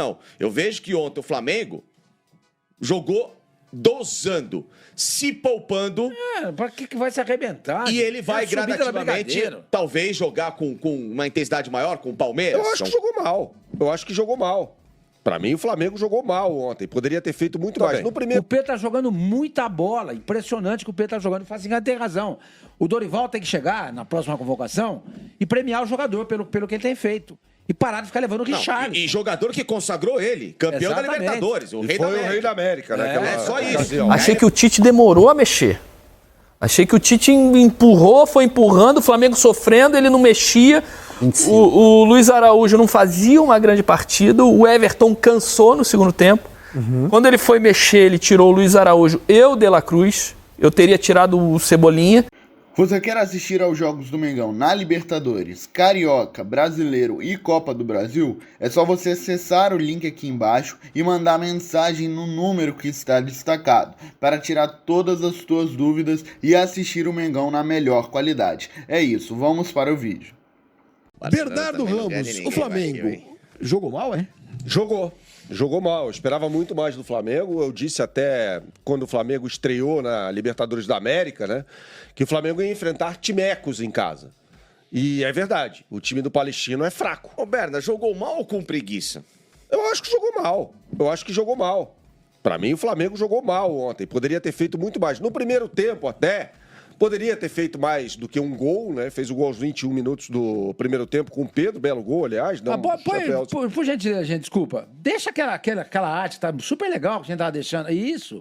Não, eu vejo que ontem o Flamengo jogou dosando, se poupando. Pra que vai se arrebentar? E ele vai gradativamente, talvez, jogar com uma intensidade maior com o Palmeiras. Eu acho que jogou mal. Pra mim, o Flamengo jogou mal ontem. Poderia ter feito muito mais. No primeiro... O Pedro tá jogando muita bola. Impressionante que o Pedro tá jogando. O Fazinha tem razão. O Dorival tem que chegar na próxima convocação e premiar o jogador pelo que ele tem feito. E parar de ficar levando o Richarlison. E jogador que consagrou ele, campeão da Libertadores. O rei da América. Né? É só isso. Achei que o Tite demorou a mexer. Achei que o Tite empurrou, foi empurrando, o Flamengo sofrendo, ele não mexia. O Luiz Araújo não fazia uma grande partida, o Everton cansou no segundo tempo. Quando ele foi mexer, ele tirou o Luiz Araújo e o De La Cruz. Eu teria tirado o Cebolinha. Você quer assistir aos jogos do Mengão na Libertadores, Carioca, Brasileiro e Copa do Brasil? É só você acessar o link aqui embaixo e mandar mensagem no número que está destacado para tirar todas as suas dúvidas e assistir o Mengão na melhor qualidade. É isso, vamos para o vídeo. Bernardo Ramos, o Flamengo jogou mal, é? Jogou mal. Eu esperava muito mais do Flamengo. Eu disse até quando o Flamengo estreou na Libertadores da América, né? Que o Flamengo ia enfrentar timecos em casa. E é verdade. O time do Palestino é fraco. Ô, Berna, jogou mal ou com preguiça? Eu acho que jogou mal. Pra mim, o Flamengo jogou mal ontem. Poderia ter feito muito mais. No primeiro tempo, até... Poderia ter feito mais do que um gol, né? Fez o gol aos 21 minutos do primeiro tempo com o Pedro, belo gol, aliás. Por gentileza, gente, desculpa. Deixa aquela arte, tá super legal que a gente tava deixando. Isso.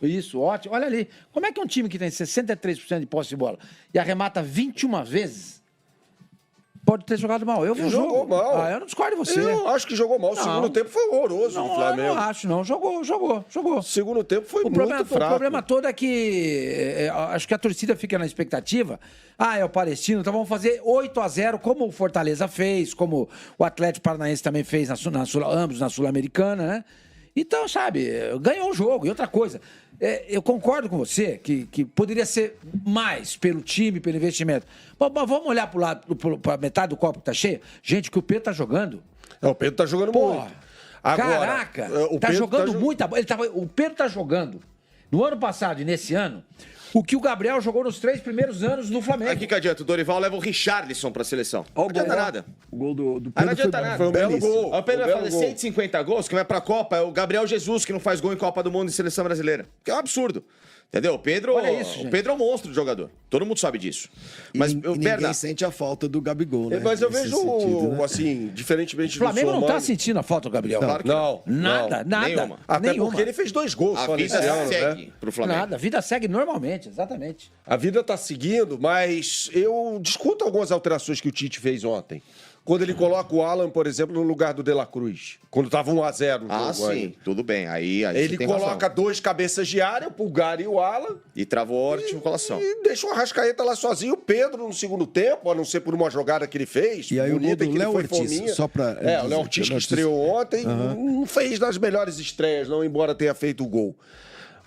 Isso, ótimo. Olha ali. Como é que um time que tem 63% de posse de bola e arremata 21 vezes pode ter jogado mal? Jogou mal. Eu não discordo de você. Eu acho que jogou mal. O segundo tempo foi horroroso no Flamengo. Eu não acho, não. Jogou. O segundo tempo foi muito fraco. O problema todo é que acho que a torcida fica na expectativa. É o Palestino, então vamos fazer 8-0, como o Fortaleza fez, como o Atlético Paranaense também fez, ambos na Sul-Americana, né? Então, sabe, ganhou o jogo. E outra coisa, eu concordo com você que poderia ser mais pelo time, pelo investimento. Mas vamos olhar para metade do copo que tá cheio? Gente, que o Pedro tá jogando. O Pedro tá jogando muito. Agora, caraca, tá jogando muita bola. O Pedro tá jogando, no ano passado e nesse ano, o que o Gabriel jogou nos 3 primeiros anos no Flamengo. Aqui que adianta, o Dorival leva o Richarlison pra seleção. Não adianta nada. O gol do Pedro não adianta nada. Foi um belo gol. O Pedro vai fazer 150 gols, que vai pra Copa, é o Gabriel Jesus que não faz gol em Copa do Mundo e Seleção Brasileira. Que é um absurdo. Entendeu? O Pedro é um monstro de jogador. Todo mundo sabe disso. Mas ninguém sente a falta do Gabigol, né? Mas eu vejo, assim, diferentemente do Flamengo não tá sentindo a falta do Gabriel. Claro que não. Nada. Nenhuma. Até porque ele fez 2 gols só nesse ano, segue pro Flamengo. Nada, a vida segue normalmente, exatamente. A vida tá seguindo, mas eu discuto algumas alterações que o Tite fez ontem. Quando ele coloca o Alan, por exemplo, no lugar do De La Cruz. Quando tava 1-0 no jogo. Sim, aí. Tudo bem. Aí ele coloca 2 cabeças de área, o Pulgar e o Alan. E travou a articulação. E deixa o Arrascaeta lá sozinho. O Pedro no segundo tempo, a não ser por uma jogada que ele fez. E aí o gol do Léo Ortiz, só pra... o Léo Ortiz que estreou ontem, não fez das melhores estreias, não, embora tenha feito o gol.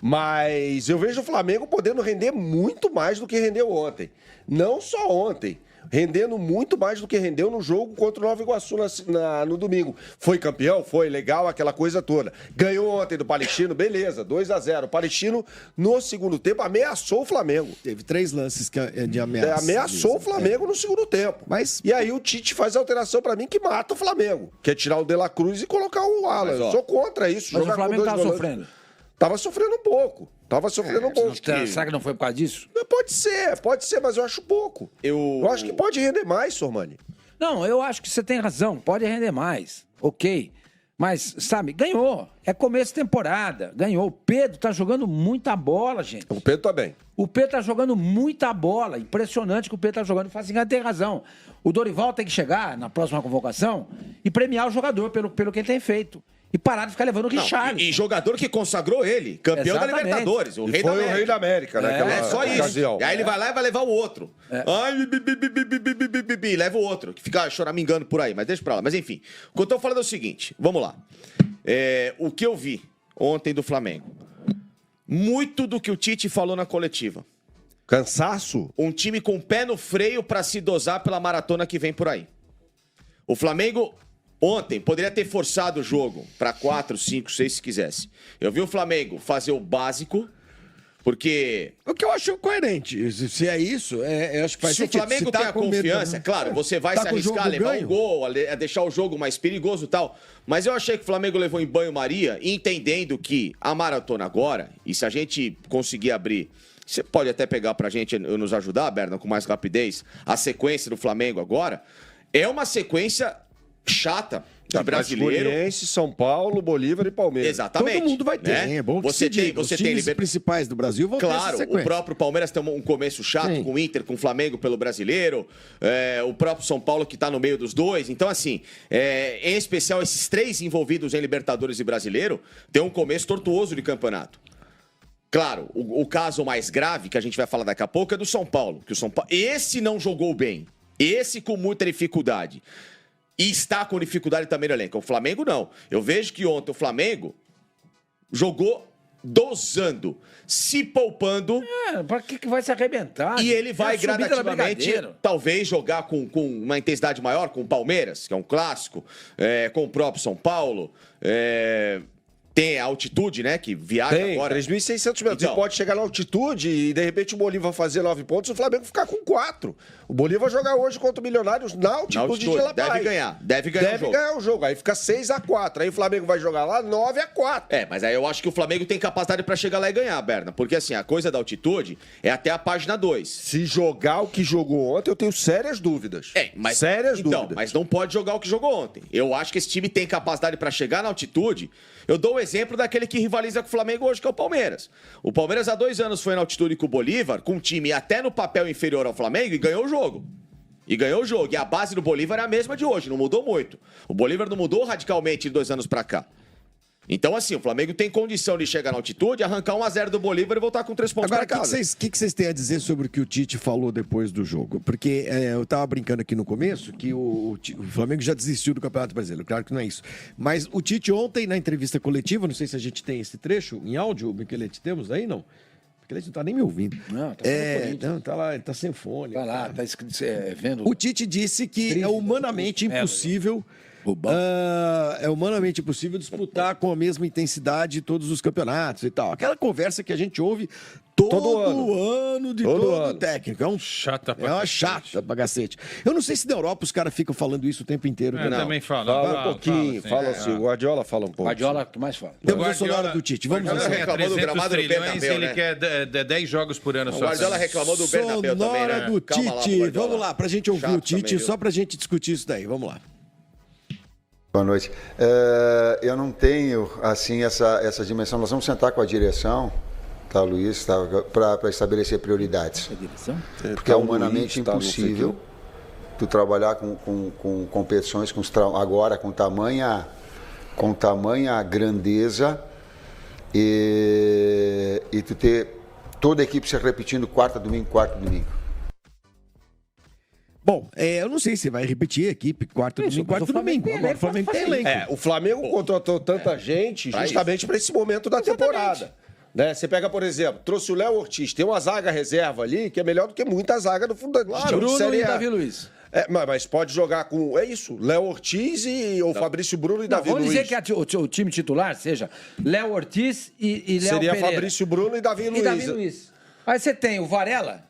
Mas eu vejo o Flamengo podendo render muito mais do que rendeu ontem. Não só ontem. Rendendo muito mais do que rendeu no jogo contra o Nova Iguaçu no domingo. Foi campeão? Foi legal, aquela coisa toda. Ganhou ontem do Palestino, beleza, 2-0. O Palestino, no segundo tempo, ameaçou o Flamengo. Teve 3 lances de ameaça. Ameaçou o Flamengo no segundo tempo. E aí o Tite faz a alteração pra mim que mata o Flamengo. Que é tirar o De La Cruz e colocar o Alan. Eu sou contra isso. Mas o Flamengo tava sofrendo. Tava sofrendo um pouco. Será que não foi por causa disso? Pode ser, mas eu acho pouco. Eu acho que pode render mais, Sormani. Não, eu acho que você tem razão. Pode render mais. Ok. Mas, sabe, ganhou. É começo de temporada. Ganhou. O Pedro tá jogando muita bola, gente. O Pedro tá bem. O Pedro tá jogando muita bola. Impressionante que o Pedro tá jogando. O Fazinha tem razão. O Dorival tem que chegar na próxima convocação e premiar o jogador pelo que ele tem feito. E parar de ficar levando o Richarlison. E jogador que consagrou ele, campeão da Libertadores. O rei da América, né? É só ocasião. Isso. E aí ele vai lá e vai levar o outro. Leva o outro, que fica choramingando por aí, mas deixa pra lá. Mas enfim, o que eu tô falando é o seguinte, vamos lá. O que eu vi ontem do Flamengo, muito do que o Tite falou na coletiva. Cansaço? Um time com o pé no freio pra se dosar pela maratona que vem por aí. O Flamengo Ontem poderia ter forçado o jogo para 4, 5, 6 se quisesse. Eu vi o Flamengo fazer o básico, porque... O que eu acho coerente. Se é isso, eu acho que faz se sentido. o Flamengo Se tá tem a com medo, confiança, né? claro, você vai Tá se com o arriscar, jogo levar ganho. um gol, a deixar o jogo mais perigoso e tal. Mas eu achei que o Flamengo levou em banho-maria, entendendo que a maratona agora, e se a gente conseguir abrir, você pode até pegar pra gente nos ajudar, Berna, com mais rapidez, a sequência do Flamengo agora, é uma sequência chata de brasileiro. Goianiense, São Paulo, Bolívar e Palmeiras. Exatamente. Todo mundo vai ter, né? hein? É bom que você se diga. tem, você Os tem times principais do Brasil vão ter essa Claro, o sequência. próprio Palmeiras tem um começo chato Sim. com o Inter, com o Flamengo pelo brasileiro, o próprio São Paulo que está no meio dos dois. Então, assim, em especial esses 3 envolvidos em Libertadores e Brasileiro, tem um começo tortuoso de campeonato. Claro, o caso mais grave, que a gente vai falar daqui a pouco, é do São Paulo. Que o São Paulo, esse não jogou bem. Esse com muita dificuldade. E está com dificuldade também no elenco. O Flamengo não. Eu vejo que ontem o Flamengo jogou dosando, se poupando. Pra que vai se arrebentar? E ele vai É a subida da gradativamente, Brigadeiro. talvez, jogar com uma intensidade maior com o Palmeiras, que é um clássico, com o próprio São Paulo. Tem a altitude, né? Que viaja Tem, agora. 3.600 metros. Então. E pode chegar na altitude e, de repente, o Bolívar fazer 9 pontos e o Flamengo ficar com 4. O Bolívar jogar hoje contra o Milionários na altitude, de La Paz. Deve ganhar. Deve ganhar o jogo. Aí fica 6-4. Aí o Flamengo vai jogar lá 9-4. Mas aí eu acho que o Flamengo tem capacidade pra chegar lá e ganhar, Berna. Porque, assim, a coisa da altitude é até a página 2. Se jogar o que jogou ontem, eu tenho sérias dúvidas. Sérias dúvidas. Mas não pode jogar o que jogou ontem. Eu acho que esse time tem capacidade pra chegar na altitude. Eu dou o exemplo daquele que rivaliza com o Flamengo hoje, que é o Palmeiras. O Palmeiras há 2 anos foi na altitude com o Bolívar, com um time até no papel inferior ao Flamengo, e ganhou o jogo. E a base do Bolívar é a mesma de hoje, não mudou muito. O Bolívar não mudou radicalmente de 2 anos pra cá. Então, assim, o Flamengo tem condição de chegar na altitude, arrancar 1-0 do Bolívar e voltar com 3 pontos Agora, pra o casa. que vocês têm a dizer sobre o que o Tite falou depois do jogo? Porque eu tava brincando aqui no começo que o Flamengo já desistiu do Campeonato Brasileiro. Claro que não é isso. Mas o Tite ontem, na entrevista coletiva, não sei se a gente tem esse trecho em áudio, Michelete, temos aí, não? Michelete não tá nem me ouvindo. Não, tá não, tá lá, ele tá sem fone. Vai lá, tá escrito, vendo. O Tite disse que é humanamente impossível... é humanamente impossível disputar com a mesma intensidade todos os campeonatos e tal. Aquela conversa que a gente ouve todo ano de todo técnico. É uma chata pra cacete. Eu não sei se na Europa os caras ficam falando isso o tempo inteiro. Eu também falo. Fala um pouquinho, fala assim. O Guardiola fala um pouco. Guardiola que mais fala. Temos a sonora do Tite. Vamos Guardiola lá. reclamou do 300 gramado do trilhões, Bernabéu, ele né? quer 10 jogos por ano O só. Guardiola reclamou do Bernabéu também, né? Sonora do Calma lá, Tite. Guardiola. Vamos lá, pra gente ouvir Chato o Tite, também, viu? só pra gente discutir isso daí. Vamos lá. Boa noite. Eu não tenho, assim, essa dimensão. Nós vamos sentar com a direção, tá, Luiz, tá, para estabelecer prioridades. Porque é humanamente impossível tu trabalhar com competições agora com tamanha grandeza e tu ter toda a equipe se repetindo quarta, domingo. Bom, eu não sei se vai repetir a equipe quarta, domingo. Agora o Flamengo tem elenco. O Flamengo contratou tanta gente justamente para esse momento da temporada. Né? Você pega, por exemplo, trouxe o Léo Ortiz, tem uma zaga reserva ali que é melhor do que muita zaga do fundo da Bruno e Davi Luiz. Mas pode jogar com. É isso, Léo Ortiz ou Fabrício Bruno e Davi Luiz. Vamos dizer que o time titular seja Léo Ortiz e Léo Seria Pereira. Fabrício Bruno e Davi Luiz. Aí você tem o Varela,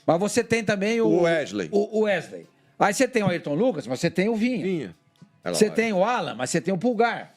mas você tem também o Wesley. O Wesley. Aí você tem o Ayrton Lucas, mas você tem o Vinha. Você tem o Alan, mas você tem o Pulgar.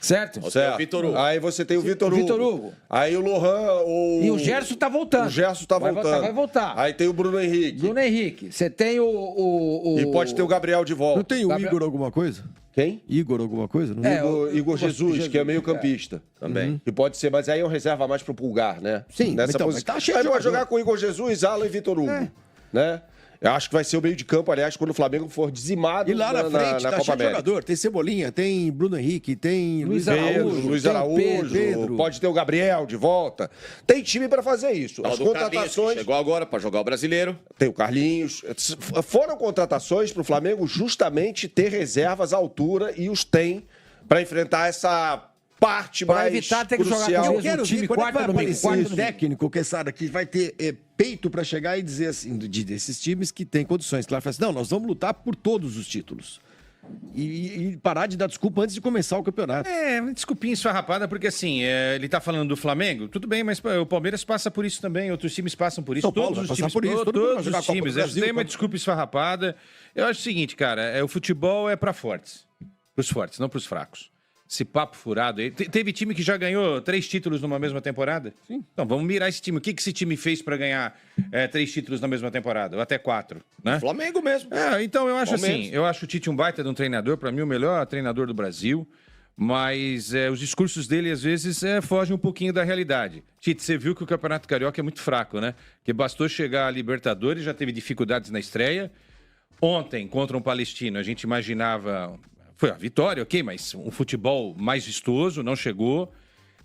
Certo? Certo. O Vitor Hugo. Aí você tem o Vitor Hugo. Aí o Lohan. E o Gerson tá voltando. O Gerson tá voltando. Vai voltar. Aí tem o Bruno Henrique. Você tem o. E pode ter o Gabriel de volta. Não tem o Igor alguma coisa? Quem? Igor alguma coisa? Não? Igor Jesus, que é meio campista. Também. Que pode ser, mas aí é um reserva mais pro Pulgar, né? Sim, nessa então, posição. mas tá cheio aí de pode jogador. jogar com Igor Jesus, Alan e Vitor Hugo. Né? Eu acho que vai ser o meio de campo, aliás, quando o Flamengo for dizimado E lá na frente tá Copa cheio de América. jogador. Tem Cebolinha, tem Bruno Henrique, tem Luiz Luiz tem Araújo, Pedro. pode ter o Gabriel de volta. Tem time para fazer isso. As O do Carlinhos, que contratações. chegou agora pra jogar o brasileiro. Tem o Carlinhos. Foram contratações para o Flamengo justamente ter reservas à altura e os tem para enfrentar essa parte Pra mais evitar ter que jogar crucial. com Eu mesmo quero time ver quando é que quarta vai domingo, aparecer quarta um domingo. técnico, Quesada, que vai ter peito pra chegar e dizer assim, desses times que têm condições. Claro, fala assim, não, nós vamos lutar por todos os títulos. E parar de dar desculpa antes de começar o campeonato. Desculpinha esfarrapada, porque assim, ele tá falando do Flamengo, tudo bem, mas o Palmeiras passa por isso também, outros times passam por isso, São Paulo todos vai os passar times, por isso, todo mundo vai todos jogar a os Copa times. do Brasil, Tem uma Copa- desculpa esfarrapada. Eu acho o seguinte, cara, o futebol é pra fortes. Pros fortes, não pros fracos. Esse papo furado aí. Teve time que já ganhou 3 títulos numa mesma temporada? Sim. Então, vamos mirar esse time. O que esse time fez pra ganhar 3 títulos na mesma temporada? Ou até 4, né? Flamengo mesmo. Então eu acho Palmeiras. assim, eu acho o Tite um baita de um treinador, pra mim o melhor treinador do Brasil, mas os discursos dele às vezes fogem um pouquinho da realidade. Tite, você viu que o Campeonato Carioca é muito fraco, né? Que bastou chegar a Libertadores, já teve dificuldades na estreia. Ontem, contra um Palestino, a gente imaginava... Foi a vitória, ok, mas um futebol mais vistoso, não chegou.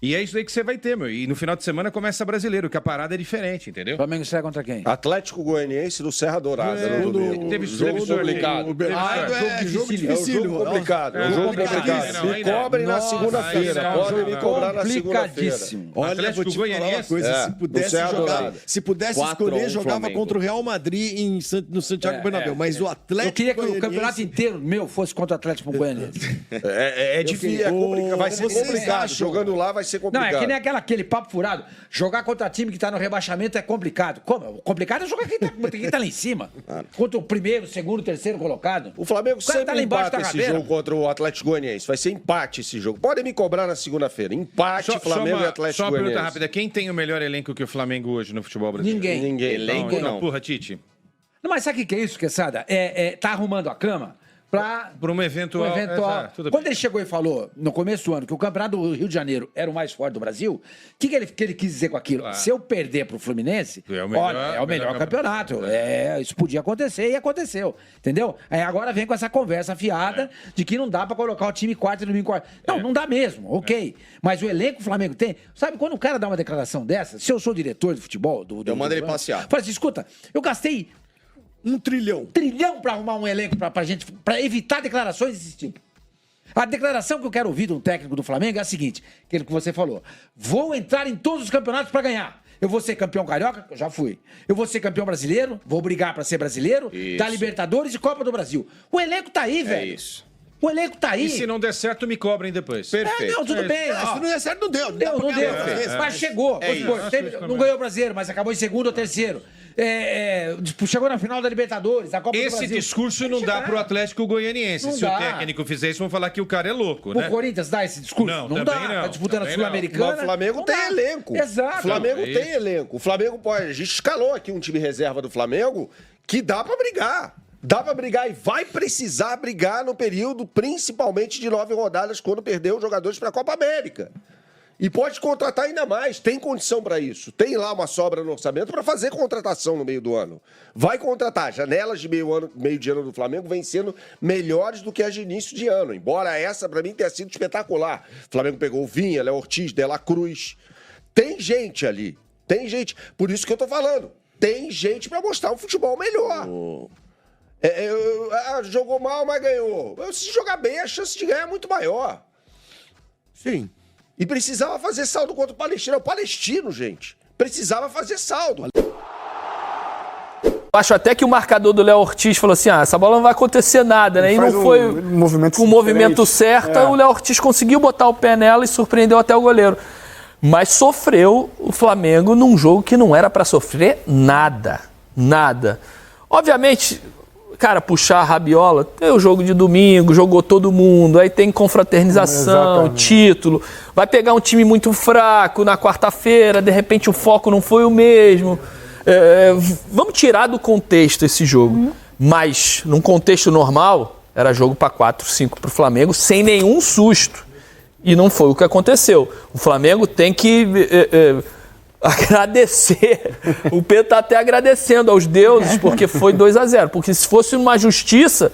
E é isso aí que você vai ter, meu. E no final de semana começa brasileiro, que a parada é diferente, entendeu? Flamengo estreia contra quem? Atlético Goianiense do Serra Dourada. no domingo. Teve Jogo sorteio. complicado. Jogo É um difícil. jogo complicado. É, um jogo complicadíssimo. complicado. Não, Me cobrem na Nossa, segunda-feira. aí não, Podem me cobrar na segunda-feira. Complicadíssimo. Olha, Atlético vou te falar uma Goianiense. coisa, se pudesse Serra jogar, Dourada. se pudesse 4 a 1 escolher, jogava Flamengo. contra o Real Madrid no Santiago Bernabéu, mas o Atlético Eu queria que o Goianiense- campeonato inteiro meu fosse contra o Atlético Goianiense. É difícil, é complicado. Vai ser Vocês complicado. acham- Jogando lá vai ser Não, complicado. é que nem aquele papo furado. Jogar contra time que tá no rebaixamento é complicado. Como? O complicado é jogar quem tá lá em cima. Contra o primeiro, segundo, terceiro colocado. O Flamengo cara sempre tá lá embaixo empata da esse cadeira. jogo contra o Atlético Goianiense. Vai ser empate esse jogo. Podem me cobrar na segunda-feira. Empate, Flamengo e Atlético Só uma pergunta Goianiense. rápida. Quem tem o melhor elenco que o Flamengo hoje no futebol brasileiro? Ninguém. Ninguém. Elenco Então, não. porra, Tite. Não, mas sabe o que é isso, Quesada? Tá arrumando a cama pra... Por um eventual... Exato, tudo Quando bem. ele chegou e falou, no começo do ano, que o campeonato do Rio de Janeiro era o mais forte do Brasil, o que ele quis dizer com aquilo? Claro. Se eu perder pro Fluminense, É o melhor- olha, é o melhor campeonato. Isso podia acontecer e aconteceu. Entendeu? Aí agora vem com essa conversa fiada de que não dá pra colocar o time quarto e domingo quarto. Não, não dá mesmo, ok. Mas o elenco que o Flamengo tem... Sabe, quando o cara dá uma declaração dessa, se eu sou diretor de futebol... Eu mando ele passear. Fala assim, escuta, eu gastei 1 trilhão. trilhão pra arrumar um elenco pra gente, pra evitar declarações desse tipo. A declaração que eu quero ouvir de um técnico do Flamengo é a seguinte, aquele que você falou. Vou entrar em todos os campeonatos pra ganhar. Eu vou ser campeão carioca, eu já fui. Eu vou ser campeão brasileiro, vou brigar pra ser brasileiro, Isso. da Libertadores e Copa do Brasil. O elenco tá aí, velho. isso. O elenco tá aí. E se não der certo, me cobrem depois. Perfeito. Não, tudo bem. Se não der certo, não deu. Não deu, não deu. Mas chegou. Vamos supor, isso. teve- não ganhou o brasileiro, mas acabou em segundo ou terceiro. Chegou na final da Libertadores, da Copa do Esse Brasil. discurso Tem não que dá chegar. pro Atlético Goianiense. Não Se dá. o técnico fizer isso, vão falar que o cara é louco, O né? Corinthians dá esse discurso? Não, dá. também não, Tá disputando a também Sul-Americana. Mas o Flamengo não tem dá. elenco. Exato. O Flamengo Não, é tem elenco. O Flamengo pode. A gente escalou aqui um time reserva do Flamengo que dá pra brigar. Dá pra brigar e vai precisar brigar no período, principalmente de 9 rodadas, quando perder os jogadores pra Copa América. E pode contratar ainda mais, tem condição pra isso. Tem lá uma sobra no orçamento pra fazer contratação no meio do ano. Vai contratar. Janelas de meio de ano do Flamengo vêm sendo melhores do que as de início de ano. Embora essa, pra mim, tenha sido espetacular. O Flamengo pegou o Vinha, Léo Ortiz, De La Cruz. Tem gente ali. Tem gente. Por isso que eu tô falando. Tem gente pra mostrar um futebol melhor. Jogou mal, mas ganhou. Se jogar bem, a chance de ganhar é muito maior. Sim. E precisava fazer saldo contra o Palestino. É o Palestino, gente. Precisava fazer saldo. Acho até que o marcador do Léo Ortiz falou assim: essa bola não vai acontecer nada, né? E Faz não foi movimento com o movimento diferente. certo, o Léo Ortiz conseguiu botar o pé nela e surpreendeu até o goleiro. Mas sofreu o Flamengo num jogo que não era pra sofrer nada. Nada. Obviamente, cara, puxar a rabiola, tem o jogo de domingo, jogou todo mundo, aí tem confraternização, Exatamente. título, vai pegar um time muito fraco na quarta-feira, de repente o foco não foi o mesmo. Vamos tirar do contexto esse jogo, mas num contexto normal, era jogo para 4-5 pro Flamengo, sem nenhum susto. E não foi o que aconteceu. O Flamengo tem que agradecer. O Pedro está até agradecendo aos deuses porque foi 2-0. Porque se fosse uma justiça,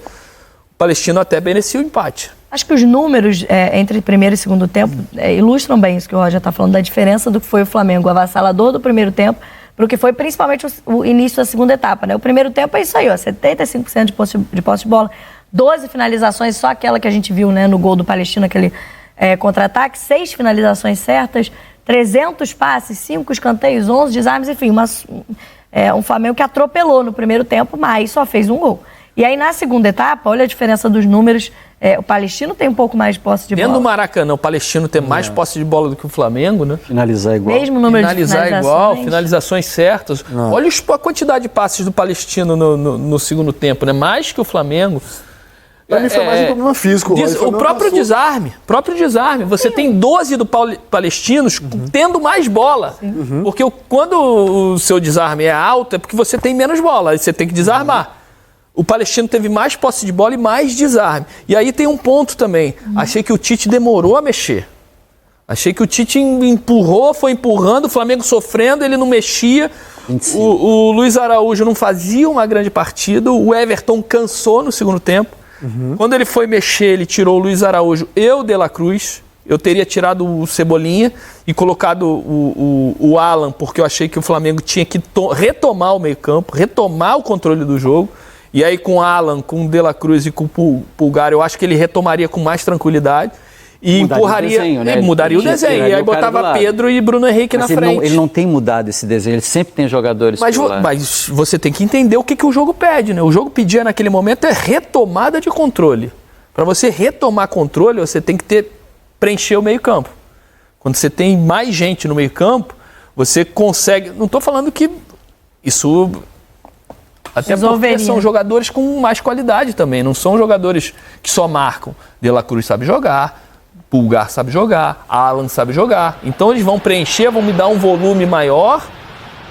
o Palestino até merecia o empate. Acho que os números entre primeiro e segundo tempo ilustram bem isso que o Roger está falando, da diferença do que foi o Flamengo avassalador do primeiro tempo para o que foi principalmente o início da segunda etapa. Né? O primeiro tempo é isso aí, ó, 75% de posse de bola, 12 finalizações, só aquela que a gente viu, né, no gol do Palestino, aquele contra-ataque, 6 finalizações certas, 300 passes, 5 escanteios, 11 desarmes, enfim, um Flamengo que atropelou no primeiro tempo, mas só fez um gol. E aí, na segunda etapa, olha a diferença dos números. O Palestino tem um pouco mais de posse de bola. Dentro do Maracanã, o Palestino tem mais posse de bola do que o Flamengo, né? Finalizar igual. Mesmo número finalizar de finalizações. igual, finalizações certas. Olha a quantidade de passes do Palestino no segundo tempo, né? Mais que o Flamengo. Pra mim foi mais um problema físico. O próprio desarme. Você tem 12 do Palestinos tendo mais bola. Porque quando o seu desarme é alto, é porque você tem menos bola. Aí você tem que desarmar. O Palestino teve mais posse de bola e mais desarme. E aí tem um ponto também. Achei que o Tite demorou a mexer. Achei que o Tite foi empurrando, o Flamengo sofrendo, ele não mexia. O Luiz Araújo não fazia uma grande partida. O Everton cansou no segundo tempo. Quando ele foi mexer, ele tirou o Luiz Araújo e o De La Cruz. Eu teria tirado o Cebolinha e colocado o Alan, porque eu achei que o Flamengo tinha que retomar o meio-campo, retomar o controle do jogo. E aí com o Alan, com o De La Cruz e com o Pulgar, eu acho que ele retomaria com mais tranquilidade. E empurraria, o desenho, né? Mudaria o desenho. E aí botava Pedro e Bruno Henrique na frente. Ele não tem mudado esse desenho, ele sempre tem jogadores mas você tem que entender o que o jogo pede, né? O jogo pedia naquele momento é retomada de controle. Para você retomar controle, você tem que preencher o meio-campo. Quando você tem mais gente no meio-campo, você consegue... Não estou falando que isso... Até porque são jogadores com mais qualidade também. Não são jogadores que só marcam. De La Cruz sabe jogar, Pulgar sabe jogar, Alan sabe jogar. Então eles vão preencher, vão me dar um volume maior.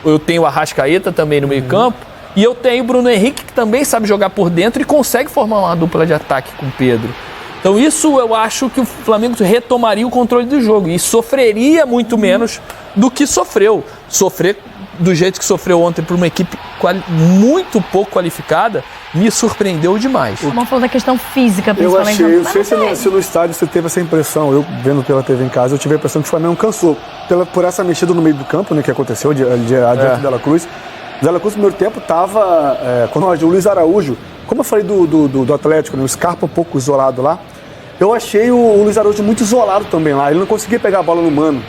Eu tenho o Arrascaeta também no meio-campo. E eu tenho o Bruno Henrique, que também sabe jogar por dentro e consegue formar uma dupla de ataque com o Pedro. Então isso eu acho que o Flamengo retomaria o controle do jogo e sofreria muito menos do que sofreu. Sofrer do jeito que sofreu ontem por uma equipe muito pouco qualificada, me surpreendeu demais. Vamos falar da questão física, principalmente. Eu achei, não sei se no estádio você teve essa impressão, eu vendo pela TV em casa, eu tive a impressão que o Flamengo cansou por essa mexida no meio do campo, né, que aconteceu adiante do De La Cruz. O De La Cruz no primeiro tempo estava, quando o Luiz Araújo, como eu falei do Atlético, né, o Scarpa um pouco isolado lá, eu achei o Luiz Araújo muito isolado também lá, ele não conseguia pegar a bola no mano.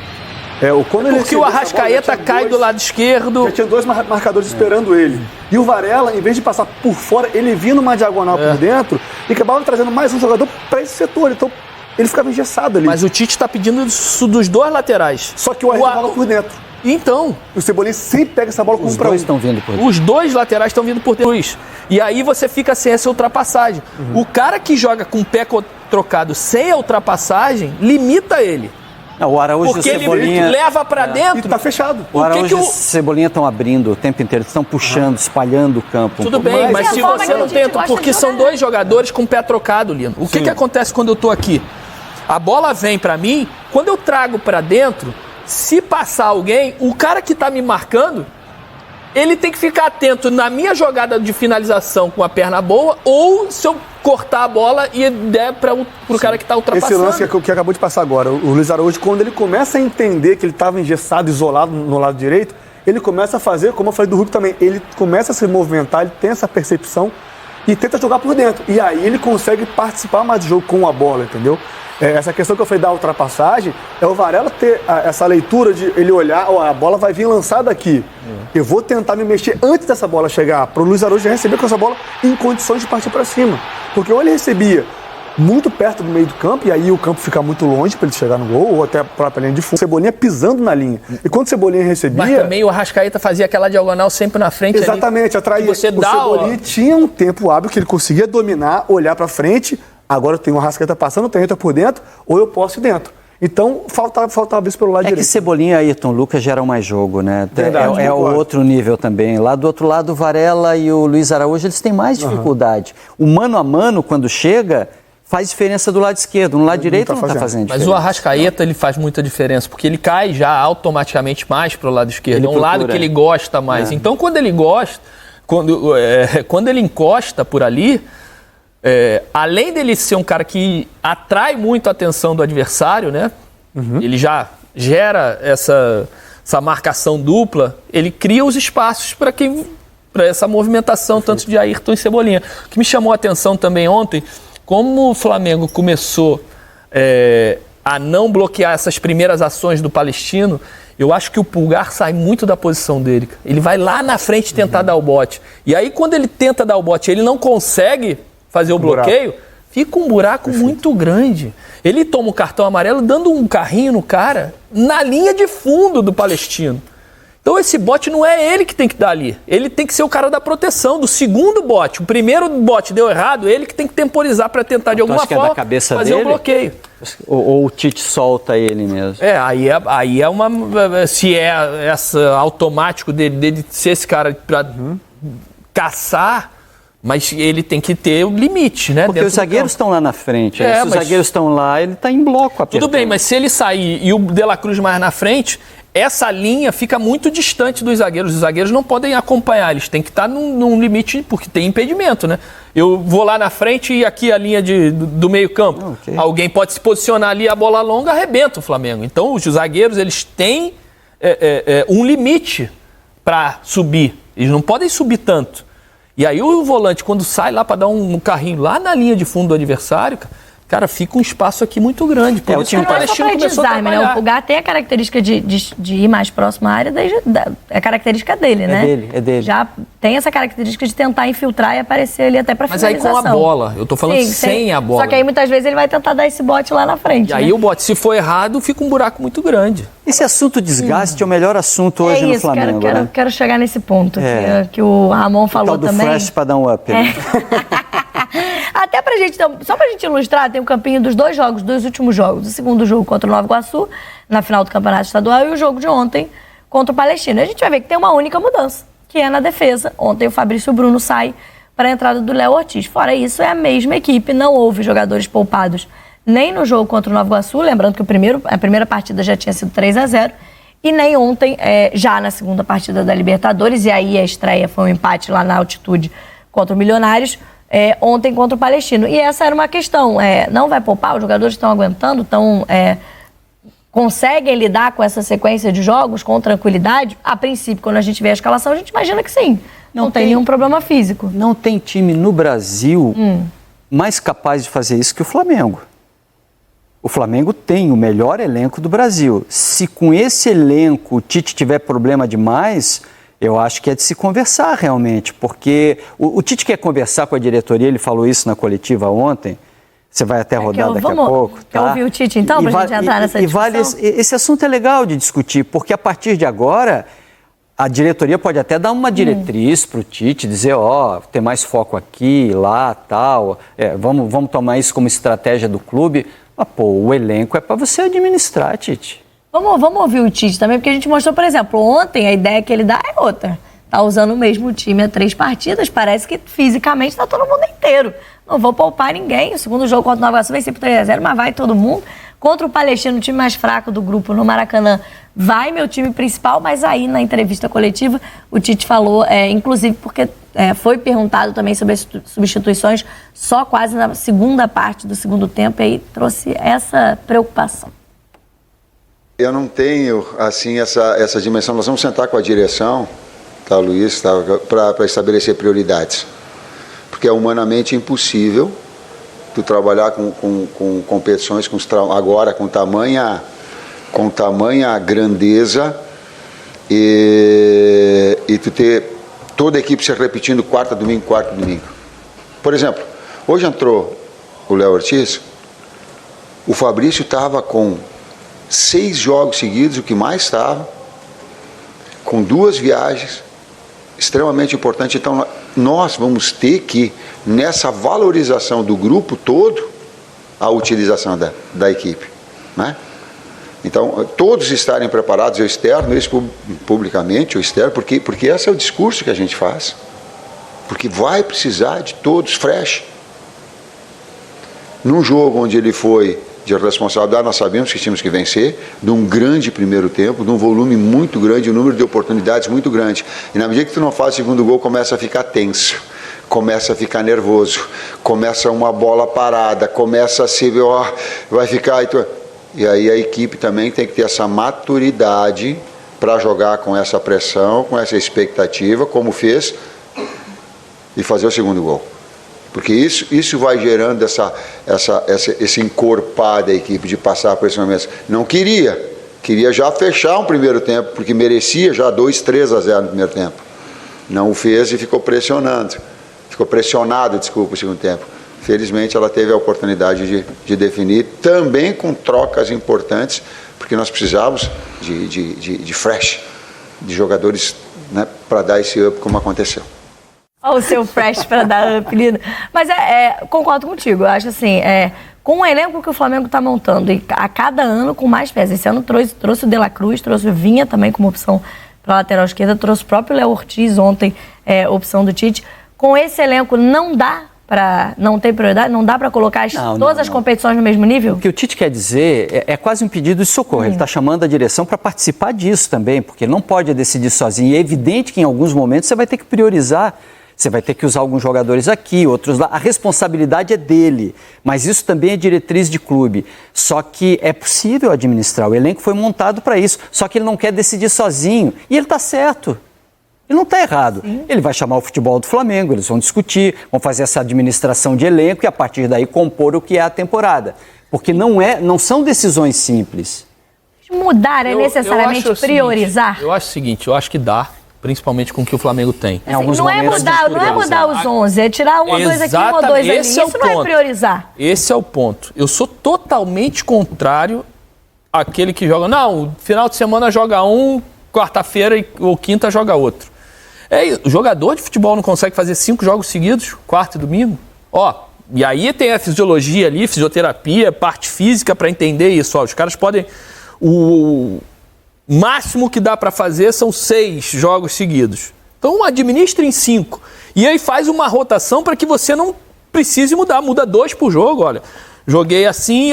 Porque o Arrascaeta cai do lado esquerdo. Já tinha 2 marcadores esperando ele. E o Varela, em vez de passar por fora, ele vinha numa diagonal por dentro e acabava trazendo mais um jogador para esse setor. Então, ele ficava engessado ali. Mas o Tite está pedindo isso dos 2 laterais. Só que o Arrascaeta joga por dentro. Então. O Cebolinha sempre pega essa bola com os dois estão vindo por dentro. Os 2 laterais estão vindo por dentro. E aí você fica sem essa ultrapassagem. O cara que joga com o pé trocado sem a ultrapassagem, limita ele. Não, o Araújo porque e o Cebolinha... ele leva pra dentro. E tá fechado. O Araújo e o Cebolinha estão abrindo o tempo inteiro, estão puxando, espalhando o campo. Tudo bem, mas se você não tenta... Porque são 2 jogadores com o pé trocado, Lino. O que acontece quando eu tô aqui? A bola vem pra mim, quando eu trago pra dentro, se passar alguém, o cara que tá me marcando, ele tem que ficar atento na minha jogada de finalização com a perna boa, ou se eu cortar a bola e der pro cara que está ultrapassando. Esse lance que acabou de passar agora, o Luiz Araújo, quando ele começa a entender que ele estava engessado, isolado no lado direito, ele começa a fazer, como eu falei do Hulk também, ele começa a se movimentar, ele tem essa percepção e tenta jogar por dentro. E aí ele consegue participar mais do jogo com a bola, entendeu? Essa questão que eu falei da ultrapassagem, é o Varela ter essa leitura de ele olhar, a bola vai vir lançada aqui. Eu vou tentar me mexer antes dessa bola chegar, para o Luiz Araújo receber com essa bola em condições de partir para cima. Porque ou ele recebia muito perto do meio do campo, e aí o campo fica muito longe para ele chegar no gol, ou até a própria linha de fundo. Cebolinha pisando na linha. E quando o Cebolinha recebia... Mas também o Arrascaeta fazia aquela diagonal sempre na frente. Exatamente, atraía. Você o Cebolinha tinha um tempo hábil que ele conseguia dominar, olhar para frente. Agora eu tenho o Arrascaeta passando, tem entra por dentro, ou eu posso ir dentro. Então, faltava isso pelo lado direito. É que Cebolinha e Ayrton Lucas geram mais jogo, né? Verdade, é o outro nível também. Lá do outro lado, o Varela e o Luiz Araújo, eles têm mais dificuldade. O mano a mano, quando chega, faz diferença do lado esquerdo. No lado direito não está fazendo diferença. Mas o Arrascaeta, ele faz muita diferença, porque ele cai já automaticamente mais para o lado esquerdo. É um lado que ele gosta mais. Então, quando ele gosta, quando ele encosta por ali... além dele ser um cara que atrai muito a atenção do adversário, né? Ele já gera essa marcação dupla, ele cria os espaços para essa movimentação, tanto de Ayrton e Cebolinha. O que me chamou a atenção também ontem, como o Flamengo começou a não bloquear essas primeiras ações do Palestino, Eu acho que o Pulgar sai muito da posição dele. Ele vai lá na frente tentar dar o bote. E aí, quando ele tenta dar o bote, ele não consegue fazer o bloqueio, fica um buraco muito grande. Ele toma o cartão amarelo dando um carrinho no cara na linha de fundo do Palestino. Então esse bote não é ele que tem que dar ali. Ele tem que ser o cara da proteção, do segundo bote. O primeiro bote deu errado, ele que tem que temporizar para tentar de alguma forma fazer o bloqueio. Ou o Tite solta ele mesmo? Aí é uma... Se é essa automático dele ser esse cara para caçar, mas ele tem que ter um limite, né? Porque os zagueiros estão lá na frente. Se os zagueiros estão lá, ele está em bloco apertando. Tudo bem, mas se ele sair e o De La Cruz mais na frente, essa linha fica muito distante dos zagueiros. Os zagueiros não podem acompanhar, eles têm que estar num limite, porque tem impedimento, né? Eu vou lá na frente e aqui a linha do meio campo. Alguém pode se posicionar ali, a bola longa arrebenta o Flamengo. Então os zagueiros, eles têm um limite para subir. Eles não podem subir tanto. E aí o volante, quando sai lá para dar um carrinho lá na linha de fundo do adversário, cara, fica um espaço aqui muito grande. O time palestino começou a trabalhar. Né? O Pulgar tem a característica de ir mais próximo à área, é a característica dele, né? É dele. Já tem essa característica de tentar infiltrar e aparecer ali até para finalização. Mas aí com a bola, eu tô falando sem a bola. Só que aí muitas vezes ele vai tentar dar esse bote lá na frente. E aí o bote, se for errado, fica um buraco muito grande. Esse assunto desgaste é o melhor assunto hoje no Flamengo. Quero chegar nesse ponto que o Ramon falou do também. Fresh para dar um up. Né? Até pra gente, só pra gente ilustrar, tem um campinho dos dois últimos jogos. O segundo jogo contra o Nova Iguaçu, na final do Campeonato Estadual, e o jogo de ontem contra o Palestino. A gente vai ver que tem uma única mudança, que é na defesa. Ontem o Fabrício Bruno sai para a entrada do Léo Ortiz. Fora isso, é a mesma equipe, não houve jogadores poupados nem no jogo contra o Nova Iguaçu, lembrando que a primeira partida já tinha sido 3-0, e nem ontem, já na segunda partida da Libertadores, e aí a estreia foi um empate lá na altitude contra o Milionários, ontem contra o Palestino. E essa era uma questão, não vai poupar, os jogadores estão aguentando, conseguem lidar com essa sequência de jogos com tranquilidade? A princípio, quando a gente vê a escalação, a gente imagina que sim. Não tem nenhum problema físico. Não tem time no Brasil mais capaz de fazer isso que o Flamengo. O Flamengo tem o melhor elenco do Brasil. Se com esse elenco o Tite tiver problema demais, eu acho que é de se conversar realmente, porque o Tite quer conversar com a diretoria, ele falou isso na coletiva ontem. Você vai até rodar daqui a pouco. Quer ouvir o Tite, então, para a gente entrar nessa discussão? Esse assunto é legal de discutir, porque a partir de agora, a diretoria pode até dar uma diretriz para o Tite, dizer, tem mais foco aqui, lá, tal, vamos tomar isso como estratégia do clube. Mas, o elenco é para você administrar, Tite. Vamos ouvir o Tite também, porque a gente mostrou, por exemplo, ontem a ideia que ele dá é outra. Tá usando o mesmo time há 3 partidas, parece que fisicamente está todo mundo inteiro. Não vou poupar ninguém. O segundo jogo contra o Nova Iguaçu vai ser por 3-0, mas vai todo mundo. Contra o Palestino, o time mais fraco do grupo no Maracanã, vai meu time principal, mas aí na entrevista coletiva o Tite falou, inclusive porque foi perguntado também sobre as substituições só quase na segunda parte do segundo tempo, e aí trouxe essa preocupação. Eu não tenho, assim, essa dimensão. Nós vamos sentar com a direção, tá, Luiz, tá, para estabelecer prioridades. Porque é humanamente impossível tu trabalhar com competições agora com tamanha grandeza e tu ter toda a equipe se repetindo quarta, domingo. Por exemplo, hoje entrou o Léo Ortiz, o Fabrício estava com 6 jogos seguidos, o que mais estava, com 2 viagens, extremamente importante. Então, nós vamos ter que, nessa valorização do grupo todo, a utilização da equipe, né? Então, todos estarem preparados, eu externo isso publicamente, porque esse é o discurso que a gente faz, porque vai precisar de todos fresh. Num jogo onde ele foi de responsabilidade, nós sabemos que tínhamos que vencer, de um grande primeiro tempo, de um volume muito grande, um número de oportunidades muito grande. E na medida que tu não faz o segundo gol, começa a ficar tenso, começa a ficar nervoso, começa uma bola parada, começa a se ver, vai ficar... E aí a equipe também tem que ter essa maturidade para jogar com essa pressão, com essa expectativa, como fez, e fazer o segundo gol. Porque isso vai gerando esse encorpar da equipe de passar por esses momentos. Não queria, Queria já fechar um primeiro tempo, porque merecia já 2-3-0 no primeiro tempo. Não o fez e ficou pressionado, o segundo tempo. Felizmente ela teve a oportunidade de definir, também com trocas importantes, porque nós precisávamos de fresh, de jogadores, né, para dar esse up como aconteceu. Olha o seu fresh para dar up, lindo. Mas concordo contigo, eu acho assim, com o elenco que o Flamengo está montando, e a cada ano com mais peças. Esse ano trouxe o De La Cruz, trouxe o Vinha também como opção para a lateral esquerda, trouxe o próprio Léo Ortiz ontem, opção do Tite. Com esse elenco não dá para não ter prioridade, não dá para colocar todas as competições no mesmo nível? O que o Tite quer dizer é quase um pedido de socorro. Ele está chamando a direção para participar disso também, porque ele não pode decidir sozinho. E é evidente que em alguns momentos você vai ter que priorizar. Você vai ter que usar alguns jogadores aqui, outros lá. A responsabilidade é dele, mas isso também é diretriz de clube. Só que é possível administrar. O elenco foi montado para isso. Só que ele não quer decidir sozinho. E ele está certo. Ele não está errado. Sim. Ele vai chamar o futebol do Flamengo, eles vão discutir, vão fazer essa administração de elenco e a partir daí compor o que é a temporada. Porque não são decisões simples. Mudar é necessariamente priorizar? Eu acho o seguinte, eu acho que dá. Principalmente com o que o Flamengo tem. Assim, não é mudar os 11, é tirar um ou dois aqui, um ou dois ali. Isso não é priorizar. Esse é o ponto. Eu sou totalmente contrário àquele que joga... Não, final de semana joga um, quarta-feira ou quinta joga outro. O jogador de futebol não consegue fazer 5 jogos seguidos, quarta e domingo? E aí tem a fisiologia ali, fisioterapia, parte física para entender isso. Os caras podem... O máximo que dá para fazer são 6 jogos seguidos. Então administra em 5. E aí faz uma rotação para que você não precise mudar. Muda 2 por jogo, olha. Joguei assim,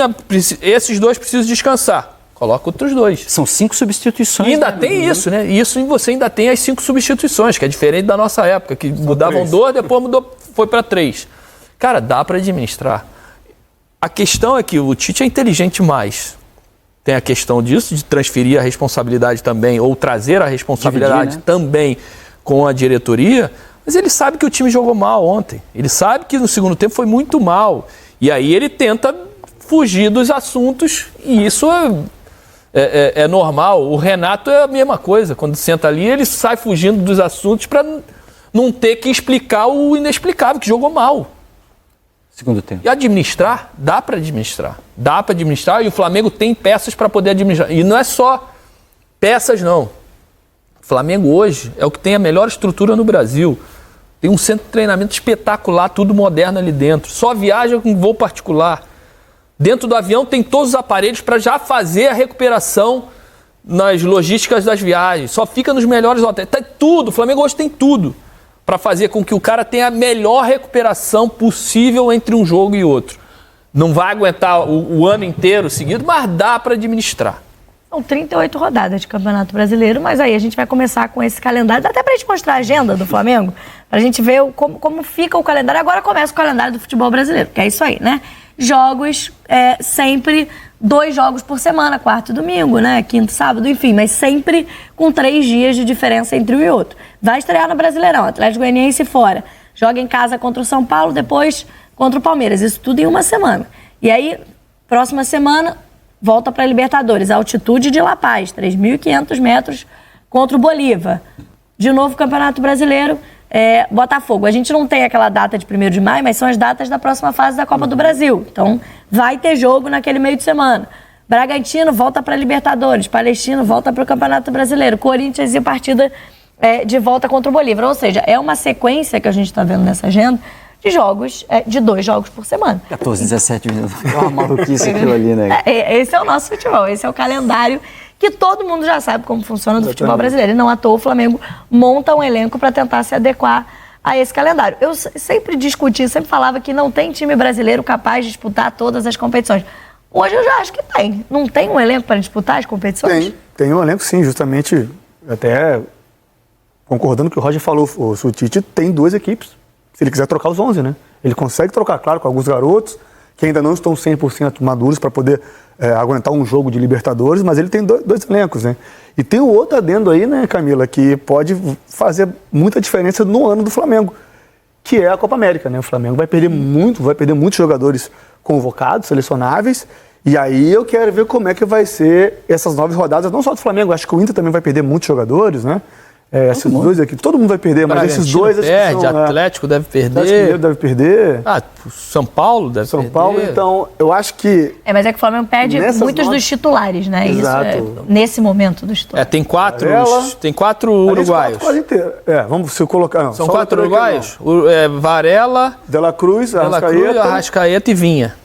esses 2 precisam descansar. Coloca outros 2. São 5 substituições. E ainda tem isso, né? Isso você ainda tem as 5 substituições, que é diferente da nossa época, que mudavam 2, depois foi para 3. Cara, dá para administrar. A questão é que o Tite é inteligente demais. Tem a questão disso, de transferir a responsabilidade também, ou trazer a responsabilidade também com a diretoria, mas ele sabe que o time jogou mal ontem. Ele sabe que no segundo tempo foi muito mal. E aí ele tenta fugir dos assuntos, e isso é normal. O Renato é a mesma coisa. Quando senta ali, ele sai fugindo dos assuntos para não ter que explicar o inexplicável, que jogou mal. Segundo tempo. E administrar, dá para administrar. Dá para administrar e o Flamengo tem peças para poder administrar. E não é só peças, não. O Flamengo hoje é o que tem a melhor estrutura no Brasil. Tem um centro de treinamento espetacular, tudo moderno ali dentro. Só viaja com voo particular. Dentro do avião tem todos os aparelhos para já fazer a recuperação nas logísticas das viagens. Só fica nos melhores hotéis. Tem tudo. O Flamengo hoje tem tudo para fazer com que o cara tenha a melhor recuperação possível entre um jogo e outro. Não vai aguentar o ano inteiro seguido, mas dá para administrar. São 38 rodadas de Campeonato Brasileiro, mas aí a gente vai começar com esse calendário. Dá até pra gente mostrar a agenda do Flamengo, pra gente ver como fica o calendário. Agora começa o calendário do futebol brasileiro, que é isso aí, né? Jogos, sempre 2 jogos por semana, quarto e domingo, né? Quinto, sábado, enfim, mas sempre com 3 dias de diferença entre um e outro. Vai estrear no Brasileirão, Atlético Goianiense fora. Joga em casa contra o São Paulo, depois contra o Palmeiras. Isso tudo em uma semana. E aí, próxima semana, volta para a Libertadores. Altitude de La Paz, 3.500 metros contra o Bolívar. De novo, Campeonato Brasileiro, Botafogo. A gente não tem aquela data de 1º de maio, mas são as datas da próxima fase da Copa do Brasil. Então, vai ter jogo naquele meio de semana. Bragantino volta para a Libertadores. Palestino volta para o Campeonato Brasileiro. Corinthians e partida de volta contra o Bolívar. Ou seja, é uma sequência que a gente está vendo nessa agenda de jogos, de 2 jogos por semana. 14, 17 minutos. É uma maluquice aquilo ali, né? Esse é o nosso futebol, esse é o calendário que todo mundo já sabe como funciona do futebol brasileiro. E não à toa o Flamengo monta um elenco para tentar se adequar a esse calendário. Eu sempre discuti, sempre falava que não tem time brasileiro capaz de disputar todas as competições. Hoje eu já acho que tem. Não tem um elenco para disputar as competições? Tem um elenco sim, justamente, até concordando com o que o Roger falou, o Tite tem 2 equipes. Se ele quiser trocar os 11, né? Ele consegue trocar, claro, com alguns garotos que ainda não estão 100% maduros para poder aguentar um jogo de Libertadores, mas ele tem 2 elencos, né? E tem o outro adendo aí, né, Camila, que pode fazer muita diferença no ano do Flamengo, que é a Copa América, né? O Flamengo vai perder muitos jogadores convocados, selecionáveis, E aí eu quero ver como é que vai ser essas 9 rodadas, não só do Flamengo, acho que o Inter também vai perder muitos jogadores, né? Esses dois aqui, todo mundo vai perder, mas esses dois... Perde, Atlético deve perder. Atlético Mineiro deve perder. São Paulo deve perder. São Paulo, então, eu acho que... Mas é que o Flamengo perde muitos dos titulares, né? Exato. Isso nesse momento dos titulares. Tem 4 uruguaios. Vamos se colocar... Não, são 4 uruguaios? Varela... De La Cruz, Arrascaeta e Vinha.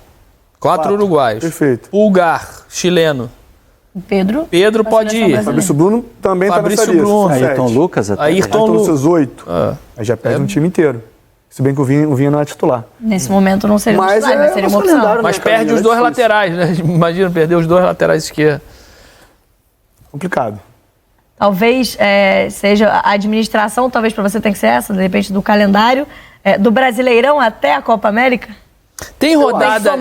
4 uruguaios. Perfeito. Pulgar, chileno. Pedro pode ir. Fabrício Bruno também está nessa lista. Ayrton Lucas até. Ayrton Lucas, 8. Aí já perde um time inteiro. Se bem que o Vinha não é titular. Nesse momento não seria titular, mas seria uma opção. Mas perde os 2 laterais, né? Imagina perder os 2 laterais esquerdos. Complicado. Talvez seja a administração, talvez para você tem que ser essa, de repente, do calendário, do Brasileirão até a Copa América? Tem rodada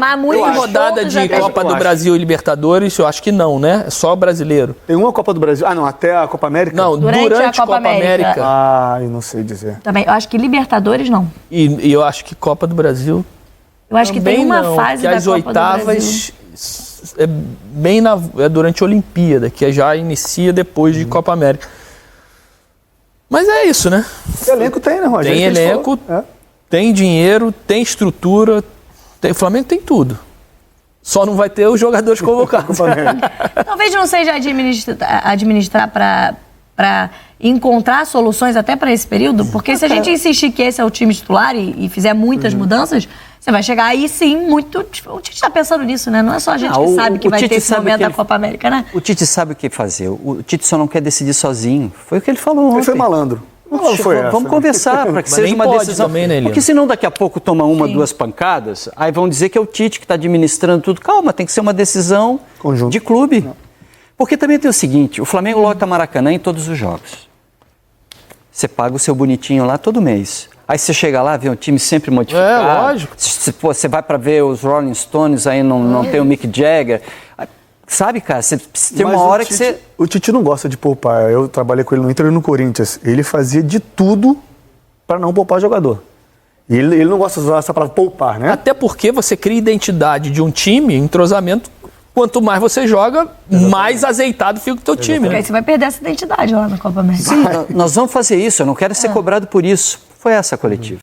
de Copa do Brasil e Libertadores? Eu acho que não, né? É só brasileiro. Tem uma Copa do Brasil? Não, até a Copa América? Não, durante a Copa América. Eu não sei dizer. Também, eu acho que Libertadores não. E eu acho que Copa do Brasil eu acho que tem uma fase da Copa do Brasil. É durante a Olimpíada, que já inicia depois de Copa América. Mas é isso, né? Elenco tem, né, Rogério? Tem elenco, tem dinheiro, tem estrutura... O Flamengo tem tudo. Só não vai ter os jogadores convocados. Talvez não seja administrar para encontrar soluções até para esse período, porque se a gente insistir que esse é o time titular e fizer muitas mudanças, você vai chegar aí sim muito... O Tite está pensando nisso, né? Não é só a gente que sabe que vai ter esse momento da Copa América, né? O Tite sabe o que fazer. O Tite só não quer decidir sozinho. Foi o que ele falou ontem. Ele foi malandro. Vamos conversar para que seja uma decisão. Também, né, porque senão daqui a pouco toma duas pancadas, aí vão dizer que é o Tite que está administrando tudo. Calma, tem que ser uma decisão de clube. Porque também tem o seguinte, o Flamengo lota Maracanã em todos os jogos. Você paga o seu bonitinho lá todo mês. Aí você chega lá, vê um time sempre modificado. Lógico. Você vai para ver os Rolling Stones, aí não tem o Mick Jagger. Sabe, cara, você tem uma hora que você... O Tite não gosta de poupar. Eu trabalhei com ele no Inter e no Corinthians. Ele fazia de tudo para não poupar jogador. E ele não gosta de usar essa palavra poupar, né? Até porque você cria identidade de um time, entrosamento. Quanto mais você joga, mais azeitado fica o teu time. Porque aí você vai perder essa identidade lá na Copa América. Sim, nós vamos fazer isso. Eu não quero ser cobrado por isso. Foi essa a coletiva.